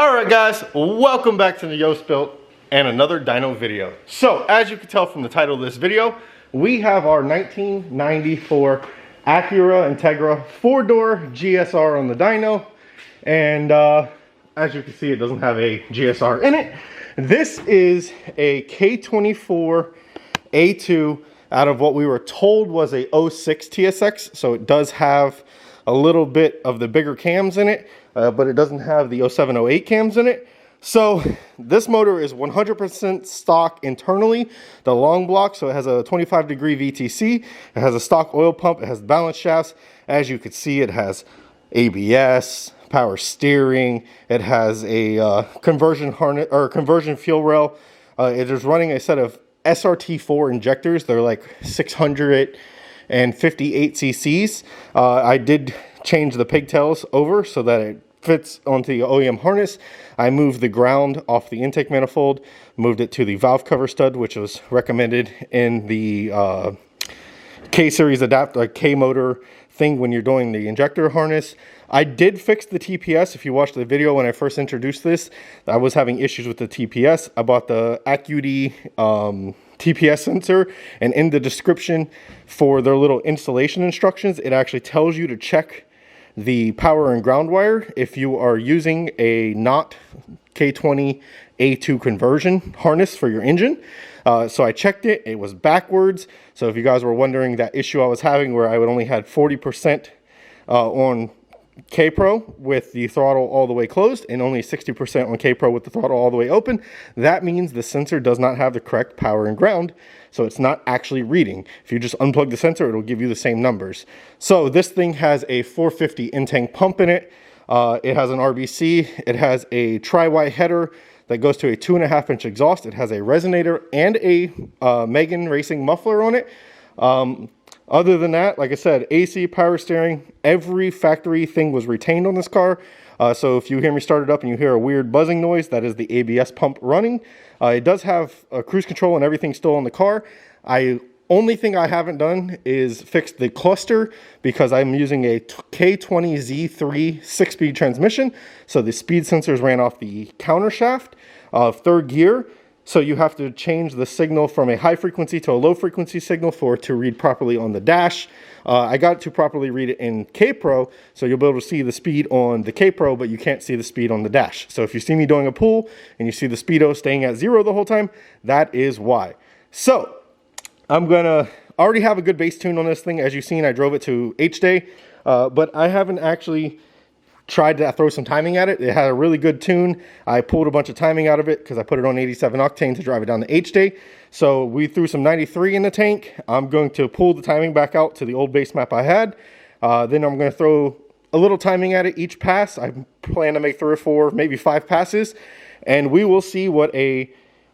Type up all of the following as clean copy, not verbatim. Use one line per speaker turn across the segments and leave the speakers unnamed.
Alright guys, welcome back to the Yoast Built and another dyno video. So as you can tell from the title of this video, we have our 1994 Acura Integra 4-door GSR on the dyno, and as you can see, it doesn't have a GSR in it. This is a K24a2 out of what we were told was a 06 TSX, so it does have a little bit of the bigger cams in it, but it doesn't have the 07, 08 cams in it. So this motor is 100% stock internally, the long block, so it has a 25-degree VTC, it has a stock oil pump, it has balance shafts. As you can see, it has ABS, power steering, it has a conversion harness or conversion fuel rail. It is running a set of SRT4 injectors. They're like 658 cc's. I did change the pigtails over so that it fits onto the OEM harness. I moved the ground off the intake manifold, moved it to the valve cover stud, which was recommended in the K-series adapter, K-motor thing when you're doing the injector harness. I did fix the TPS. If you watched the video when I first introduced this, I was having issues with the TPS. I bought the Acura TPS sensor, and in the description for their little installation instructions, it actually tells you to check the power and ground wire if you are using a not K24a2 conversion harness for your engine. So I checked it, it was backwards. So if you guys were wondering that issue I was having where I would only had 40% on K-Pro with the throttle all the way closed and only 60% on K-Pro with the throttle all the way open, that means the sensor does not have the correct power and ground, so it's not actually reading. If you just unplug the sensor, it'll give you the same numbers. So this thing has a 450 in-tank pump in it. It has an RBC. It has a tri-Y header that goes to a 2.5-inch exhaust. It has a resonator and a Megan Racing muffler on it. Other than that, like I said, AC, power steering, every factory thing was retained on this car. So if you hear me start it up and you hear a weird buzzing noise, that is the ABS pump running. It does have cruise control and everything still on the car. Only thing I haven't done is fix the cluster because I'm using a K20Z3 6-speed transmission. So the speed sensors ran off the counter shaft of third gear. So you have to change the signal from a high frequency to a low frequency signal for it to read properly on the dash. I got to properly read it in K-Pro, so you'll be able to see the speed on the K-Pro, but you can't see the speed on the dash. So if you see me doing a pull and you see the speedo staying at 0 the whole time, that is why. So I'm gonna already have a good bass tune on this thing. As you've seen, I drove it to H-Day, but I haven't actually tried to throw some timing at it. It had a really good tune. I pulled a bunch of timing out of it because I put it on 87 octane to drive it down the H-Day. So we threw some 93 in the tank. I'm going to pull the timing back out to the old base map I had. Then I'm going to throw a little timing at it each pass. I plan to make 3 or 4, maybe 5 passes. And we will see what a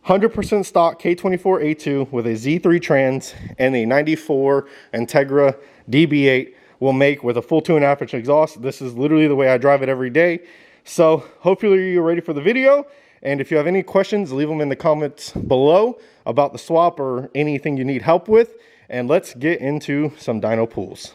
100% stock K24a2 with a Z3 trans and a 94 Integra DB8 will make with a full 2.5-inch exhaust. This is literally the way I drive it every day. So hopefully you're ready for the video. And if you have any questions, leave them in the comments below about the swap or anything you need help with. And let's get into some dyno pulls.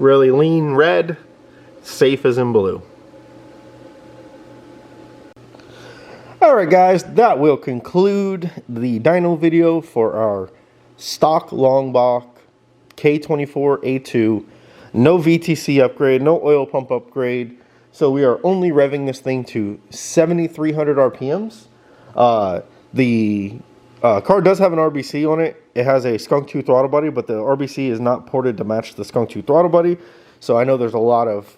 really lean red, safe as in blue. Alright guys, that will conclude the dyno video for our stock long block K24a2. No VTC upgrade, no oil pump upgrade. So we are only revving this thing to 7,300 RPMs. The car does have an RBC on it. It has a Skunk 2 throttle body, but the RBC is not ported to match the Skunk 2 throttle body. So I know there's a lot of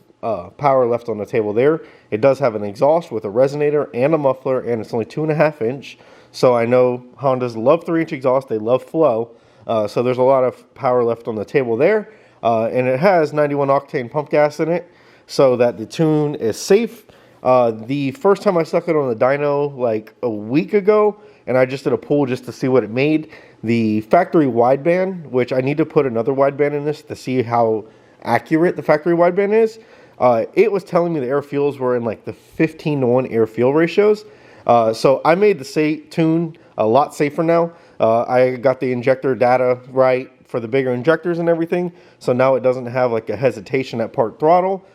power left on the table there. It does have an exhaust with a resonator and a muffler, and it's only 2.5 inch. So I know Hondas love 3-inch exhaust. They love flow. So there's a lot of power left on the table there. And it has 91 octane pump gas in it, so that the tune is safe. The first time I stuck it on the dyno like a week ago, and I just did a pull just to see what it made. The factory wideband, which I need to put another wideband in this to see how accurate the factory wideband is. It was telling me the air fuels were in like the 15:1 air fuel ratios. So I made the tune a lot safer now. I got the injector data right for the bigger injectors and everything. So now it doesn't have like a hesitation at part throttle.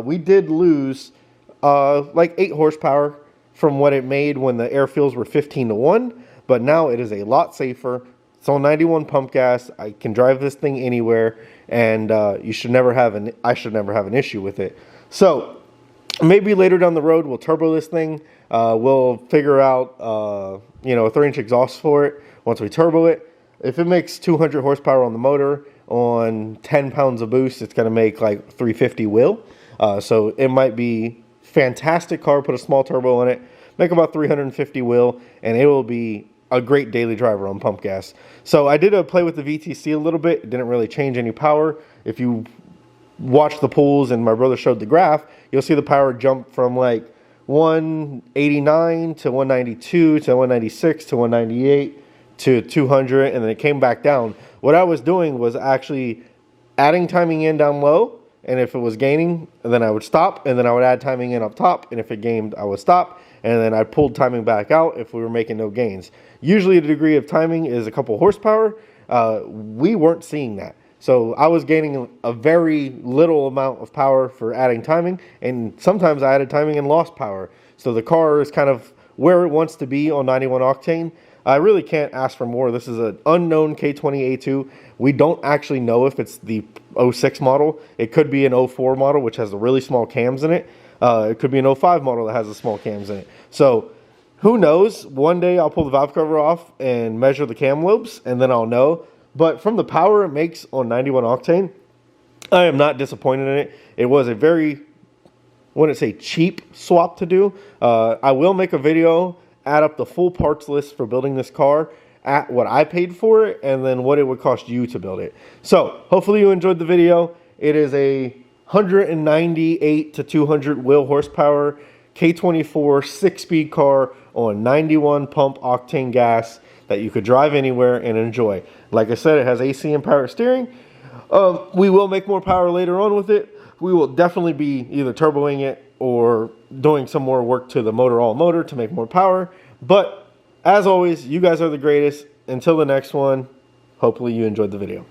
We did lose like 8 horsepower from what it made when the air fuels were 15:1, but now it is a lot safer. It's on 91 pump gas. I can drive this thing anywhere, and I should never have an issue with it. So maybe later down the road we'll turbo this thing. We'll figure out you know, a 3-inch exhaust for it once we turbo it. If it makes 200 horsepower on the motor on 10 pounds of boost, it's going to make like 350 wheel. So it might be fantastic car, put a small turbo in it, make about 350 wheel, and it will be a great daily driver on pump gas. So I did play with the VTC a little bit. It didn't really change any power. If you watch the pulls and my brother showed the graph, you'll see the power jump from like 189 to 192 to 196 to 198 to 200, and then it came back down. What I was doing was actually adding timing in down low, and if it was gaining, then I would stop, and then I would add timing in up top, and if it gained, I would stop, and then I pulled timing back out if we were making no gains. Usually the degree of timing is a couple horsepower. We weren't seeing that. So I was gaining a very little amount of power for adding timing, and sometimes I added timing and lost power. So the car is kind of where it wants to be on 91 octane. I really can't ask for more. This is an unknown K20A2. We don't actually know if it's the 06 model. It could be an 04 model, which has the really small cams in it. It could be an 05 model that has the small cams in it. So who knows? One day I'll pull the valve cover off and measure the cam lobes, and then I'll know. But from the power it makes on 91 octane, I am not disappointed in it. It was a very, I wouldn't say cheap swap to do. I will make a video, add up the full parts list for building this car at what I paid for it, and then what it would cost you to build it. So hopefully you enjoyed the video. It is a 198 to 200 wheel horsepower K24 6-speed car on 91 pump octane gas that you could drive anywhere and enjoy. Like I said, it has AC and power steering. We will make more power later on with it. We will definitely be either turboing it or doing some more work to the all motor to make more power. But as always, you guys are the greatest. Until the next one, hopefully you enjoyed the video.